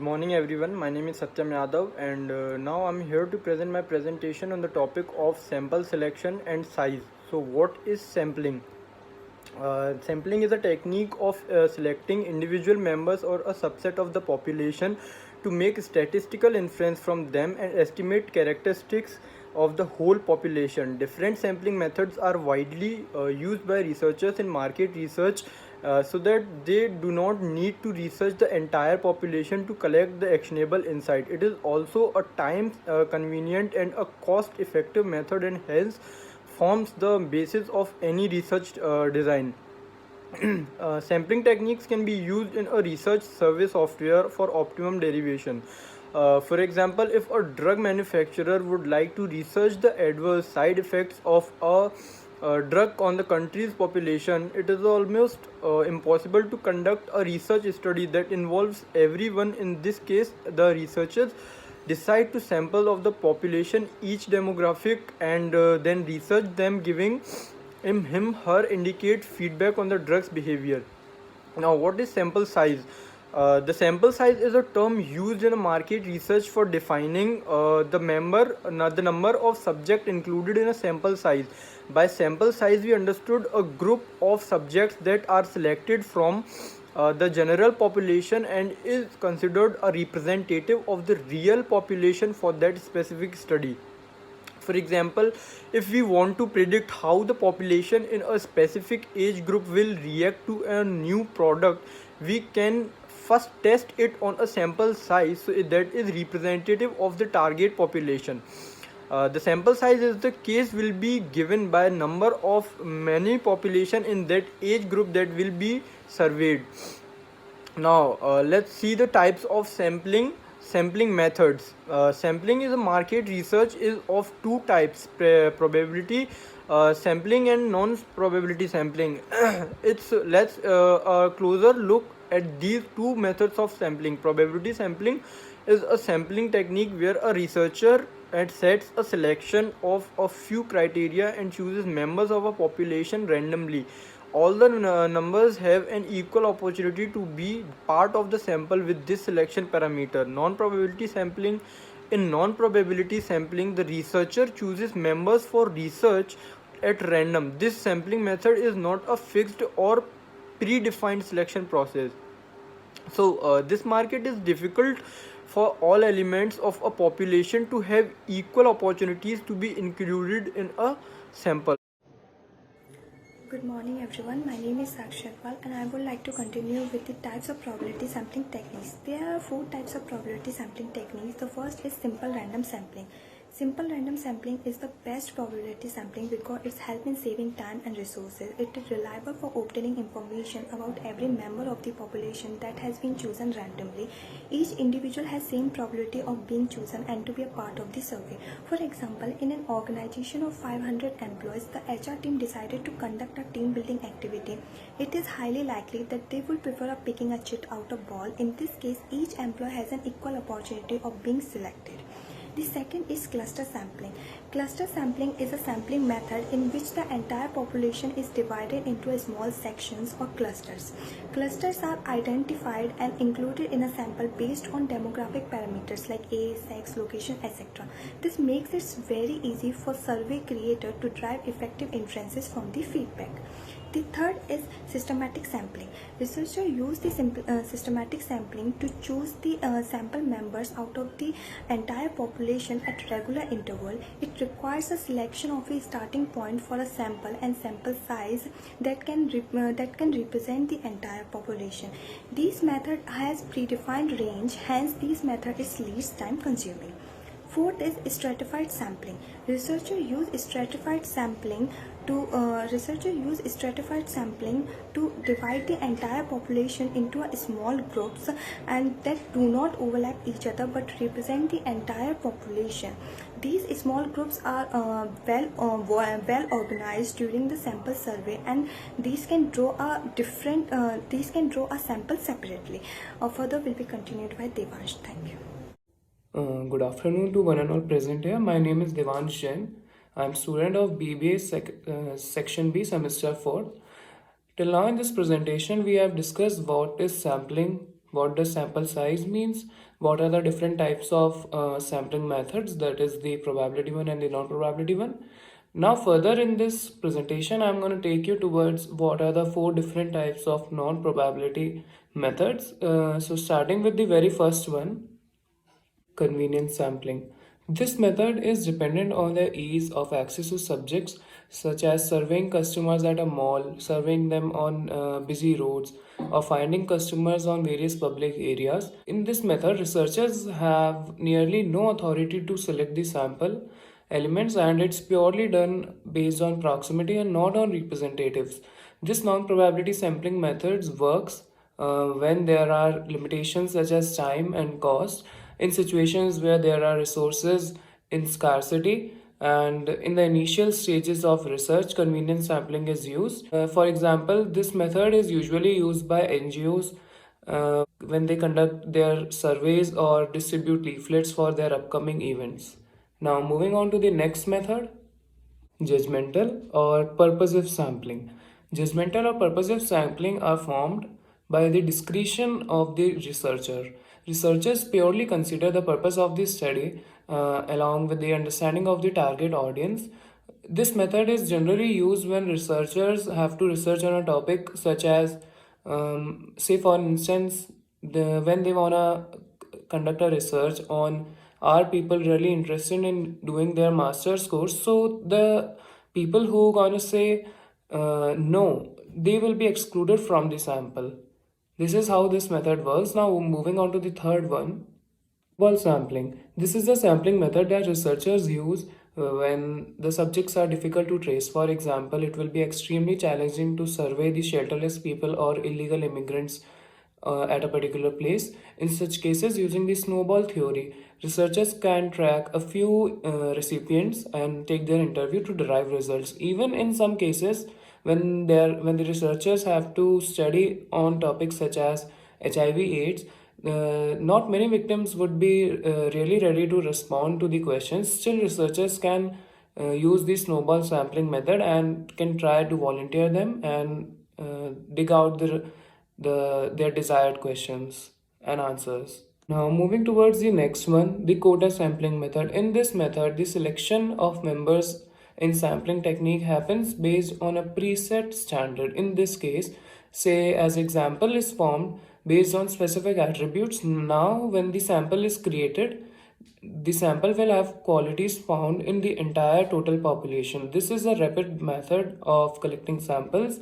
morning everyone. My name is Satyam Yadav and now I'm here to present my presentation on the topic of sample selection and size. So what is sampling? Sampling is a technique of selecting individual members or a subset of the population to make statistical inference from them and estimate characteristics of the whole population. Different sampling methods are widely used by researchers in market research so that they do not need to research the entire population to collect the actionable insight. It is also a time convenient and a cost effective method and hence forms the basis of any research design. Sampling techniques can be used in a research survey software for optimum derivation. For example, if a drug manufacturer would like to research the adverse side effects of a drug on the country's population, it is almost impossible to conduct a research study that involves everyone. In this case, the researchers decide to sample of the population each demographic and then research them, giving him her indicate feedback on the drug's behavior. Now, what is sample size? The sample size is a term used in a market research for defining the number of subjects included in a sample size. By sample size, we understood a group of subjects that are selected from the general population and is considered a representative of the real population for that specific study. For example, if we want to predict how the population in a specific age group will react to a new product, we can first test it on a sample size that is representative of the target population. The sample size is the case will be given by number of many population in that age group that will be surveyed. Now let's see the types of sampling methods. Sampling is a market research is of two types: probability sampling and non-probability sampling. Let's a closer look at these two methods of sampling. Probability sampling is a sampling technique where a researcher sets a selection of a few criteria and chooses members of a population randomly. All the numbers have an equal opportunity to be part of the sample with this selection parameter. Non-probability sampling. In non-probability sampling, the researcher chooses members for research at random. This sampling method is not a fixed or predefined selection process. So this market is difficult for all elements of a population to have equal opportunities to be included in a sample. Good morning everyone, my name is Sakshi Agarwal and I would like to continue with the types of probability sampling techniques. There are four types of probability sampling techniques. The first is simple random sampling. Simple random sampling is the best probability sampling because it's help in saving time and resources. It is reliable for obtaining information about every member of the population that has been chosen randomly. Each individual has same probability of being chosen and to be a part of the survey. For example, in an organization of 500 employees, the HR team decided to conduct a team building activity. It is highly likely that they would prefer picking a chit out of ball. In this case, each employee has an equal opportunity of being selected. The second is cluster sampling. Cluster sampling is a sampling method in which the entire population is divided into small sections or clusters. Clusters are identified and included in a sample based on demographic parameters like age, sex, location, etc. This makes it very easy for survey creator to drive effective inferences from the feedback. The third is systematic sampling. Researchers use the systematic sampling to choose the sample members out of the entire population at regular interval. It requires a selection of a starting point for a sample and sample size that can represent the entire population. This method has predefined range, hence this method is least time consuming. Fourth is stratified sampling. Researchers use stratified sampling to divide the entire population into small groups and that do not overlap each other but represent the entire population. These small groups are well organized during the sample survey, and these can draw a sample separately. Further will be continued by Devansh. Thank you. Good afternoon to one and all present here. My name is Devansh Jain. I am student of BBA Section B, Semester 4. Till now in this presentation, we have discussed what is sampling, what does sample size means, what are the different types of sampling methods, that is the probability one and the non-probability one. Now further in this presentation, I'm going to take you towards what are the four different types of non-probability methods. So starting with the very first one, convenience sampling. This method is dependent on the ease of access to subjects, such as surveying customers at a mall, surveying them on busy roads, or finding customers on various public areas. In this method, researchers have nearly no authority to select the sample elements, and it's purely done based on proximity and not on representatives. This non-probability sampling methods works when there are limitations such as time and cost, in situations where there are resources in scarcity, and in the initial stages of research, convenience sampling is used. For example, this method is usually used by NGOs when they conduct their surveys or distribute leaflets for their upcoming events. Now, moving on to the next method, judgmental or purposive sampling. Judgmental or purposive sampling are formed by the discretion of the researcher. Researchers purely consider the purpose of the study along with the understanding of the target audience. This method is generally used when researchers have to research on a topic such as, say, for instance, when they want to conduct a research on are people really interested in doing their master's course, so the people who gonna say no, they will be excluded from the sample. This is how this method works. Now moving on to the third one, ball sampling. This is the sampling method that researchers use when the subjects are difficult to trace. For example, it will be extremely challenging to survey the shelterless people or illegal immigrants at a particular place. In such cases, using the snowball theory, researchers can track a few recipients and take their interview to derive results. Even in some cases, when the researchers have to study on topics such as HIV/AIDS, not many victims would be really ready to respond to the questions. Still, researchers can use the snowball sampling method and can try to volunteer them and dig out their desired questions and answers. Now, moving towards the next one, the quota sampling method. In this method, the selection of members in sampling technique happens based on a preset standard. In this case, say as example is formed based on specific attributes. Now, when the sample is created, the sample will have qualities found in the entire total population. This is a rapid method of collecting samples.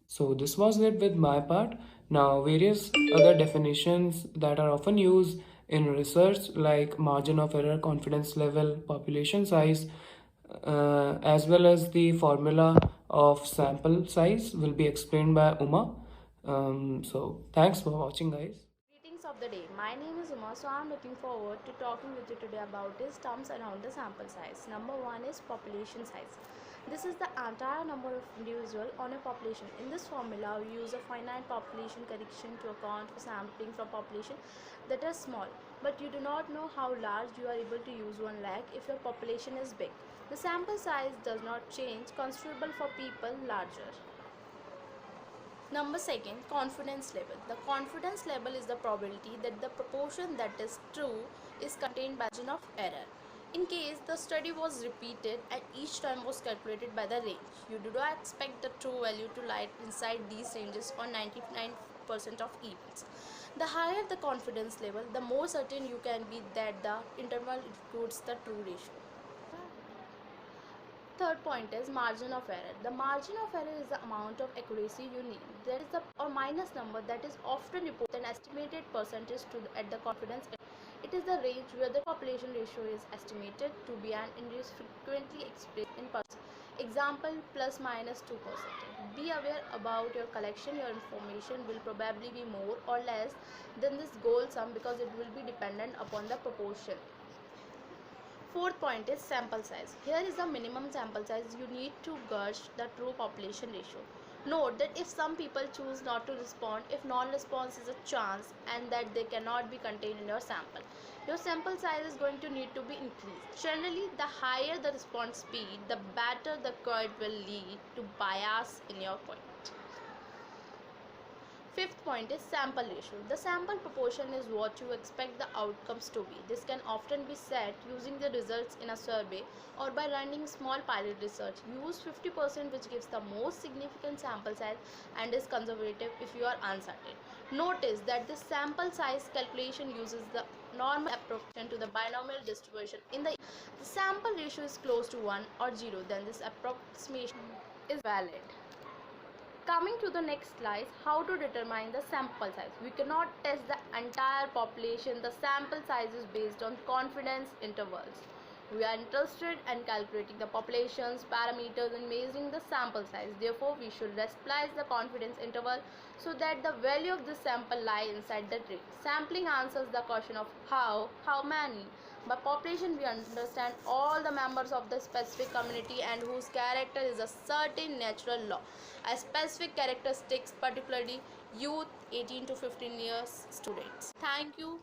So this was it with my part. Now various other definitions that are often used in research like margin of error, confidence level, population size, as well as the formula of sample size will be explained by Uma. So thanks for watching, guys. Greetings of the day. My name is Uma, so I'm looking forward to talking with you today about these terms around the sample size. Number one is population size. This is the entire number of individuals on a population. In this formula, we use a finite population correction to account for sampling from population that are small, but you do not know how large you are able to use 1 lakh if your population is big. The sample size does not change, considerable for people larger. Number second, confidence level. The confidence level is the probability that the proportion that is true is contained by margin of error. In case the study was repeated and each time was calculated by the range, you do not expect the true value to lie inside these ranges for 99% of events. The higher the confidence level, the more certain you can be that the interval includes the true ratio. Third point is margin of error. The margin of error is the amount of accuracy you need. There is the or minus number that is often reported an estimated percentage at the confidence interval. It is the range where the population ratio is estimated to be and is frequently expressed in percent. Example, plus minus 2%. Be aware about your collection. Your information will probably be more or less than this goal sum because it will be dependent upon the proportion. Fourth point is sample size. Here is the minimum sample size you need to gauge the true population ratio. Note that if some people choose not to respond, if non-response is a chance and that they cannot be contained in your sample size is going to need to be increased. Generally, the higher the response speed, the better the curve will lead to bias in your point. Fifth point is sample ratio. The sample proportion is what you expect the outcomes to be. This can often be set using the results in a survey or by running small pilot research. Use 50%, which gives the most significant sample size and is conservative if you are uncertain. Notice that this sample size calculation uses the normal approximation to the binomial distribution. The sample ratio is close to 1 or 0, then this approximation is valid. Coming to the next slide, how to determine the sample size. We cannot test the entire population. The sample size is based on confidence intervals. We are interested in calculating the population's parameters and measuring the sample size. Therefore, we should splice the confidence interval so that the value of the sample lie inside the range. Sampling answers the question of how many. By population, we understand all the members of the specific community and whose character is a certain natural law. A specific characteristics, particularly youth, 18 to 15 years students. Thank you.